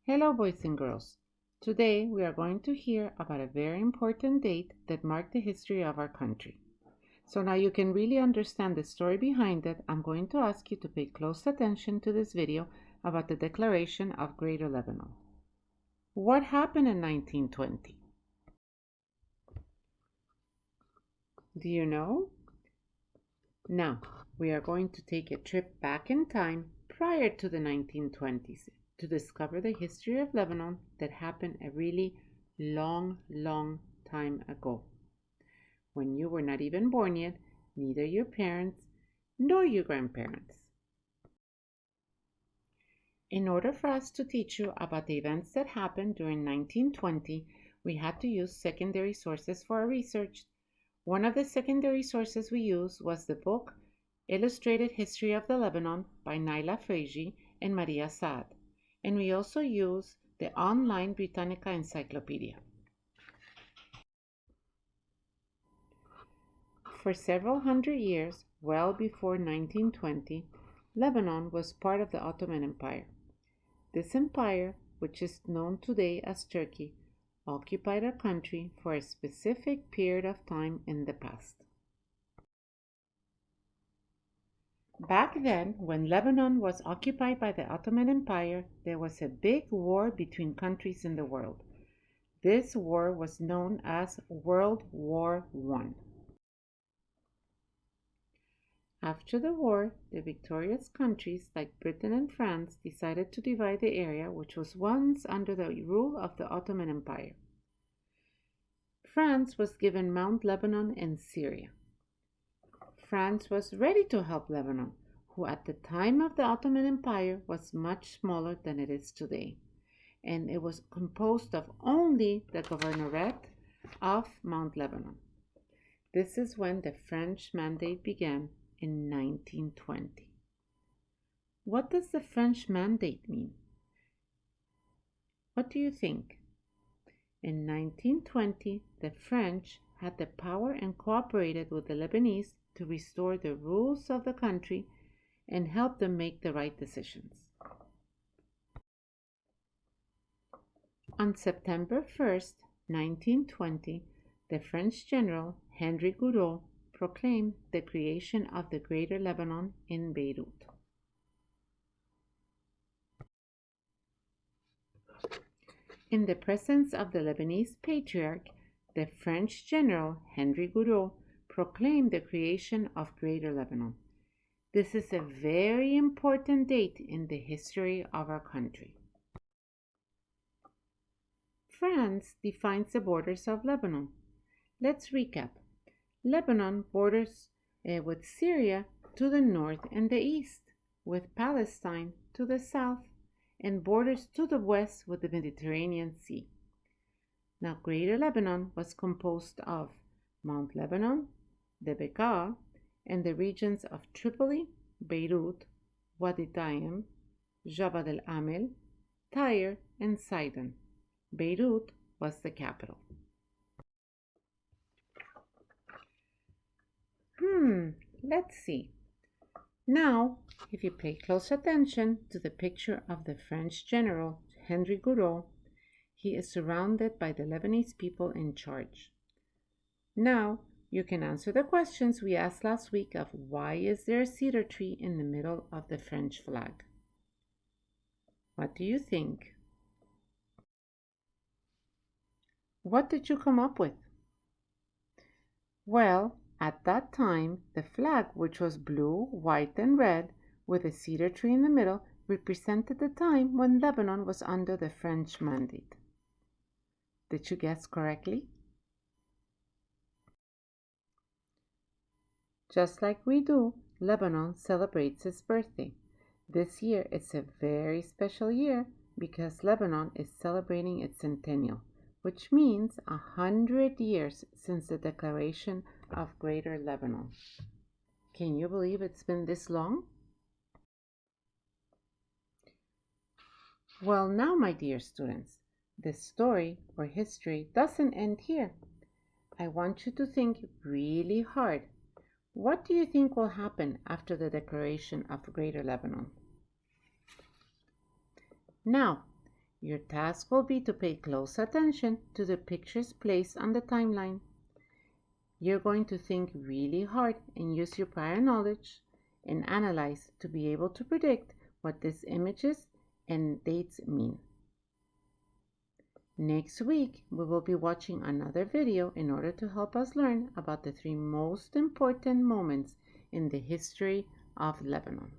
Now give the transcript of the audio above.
Hello, boys and girls. Today we are going to hear about a very important date that marked the history of our country. So now you can really understand the story behind it. I'm going to ask you to pay close attention to this video about the Declaration of Greater Lebanon. What happened in 1920? Do you know? Now, we are going to take a trip back in time prior to the 1920s to discover the history of Lebanon that happened a really long time ago, when you were not even born yet, neither your parents nor your grandparents. In order for us to teach you about the events that happened during 1920, we had to use secondary sources for our research. One of the secondary sources we used was the book Illustrated History of the Lebanon by Naila Freji and Maria Saad, and we also use the online Britannica Encyclopedia. For several hundred years, well before 1920, Lebanon was part of the Ottoman Empire. This empire, which is known today as Turkey, occupied our country for a specific period of time in the past. Back then, when Lebanon was occupied by the Ottoman Empire, there was a big war between countries in the world. This war was known as World War I. After the war, the victorious countries like Britain and France decided to divide the area which was once under the rule of the Ottoman Empire. France was given Mount Lebanon and Syria. France was ready to help Lebanon, who at the time of the Ottoman Empire was much smaller than it is today, and it was composed of only the governorate of Mount Lebanon. This is when the French Mandate began in 1920. What does the French Mandate mean? What do you think? In 1920, the French had the power and cooperated with the Lebanese to restore the rules of the country and help them make the right decisions. On September 1st, 1920, the French general Henry Gouraud proclaimed the creation of the Greater Lebanon in Beirut. In the presence of the Lebanese patriarch, the French general Henry Gouraud proclaimed the creation of Greater Lebanon. This is a very important date in the history of our country. France defines the borders of Lebanon. Let's recap. Lebanon borders with Syria to the north and the east, with Palestine to the south, and borders to the west with the Mediterranean Sea. Now, Greater Lebanon was composed of Mount Lebanon, the Bekaa, and the regions of Tripoli, Beirut, Wadi Taim, Jabal el-Amel, Tyre, and Sidon. Beirut was the capital. Let's see. Now, if you pay close attention to the picture of the French general Henry Gouraud, he is surrounded by the Lebanese people in charge. Now, you can answer the questions we asked last week of why is there a cedar tree in the middle of the French flag? What do you think? What did you come up with? Well, at that time, the flag, which was blue, white, and red, with a cedar tree in the middle, represented the time when Lebanon was under the French Mandate. Did you guess correctly? Just like we do, Lebanon celebrates its birthday. This year it's a very special year because Lebanon is celebrating its centennial, which means 100 years since the declaration of Greater Lebanon. Can you believe it's been this long? Well, now, my dear students, the story or history doesn't end here. I want you to think really hard. What do you think will happen after the declaration of Greater Lebanon? Now, Your task will be to pay close attention to the pictures placed on the timeline. You're going to think really hard and use your prior knowledge and analyze to be able to predict what these images and dates mean. Next week, we will be watching another video in order to help us learn about the 3 most important moments in the history of Lebanon.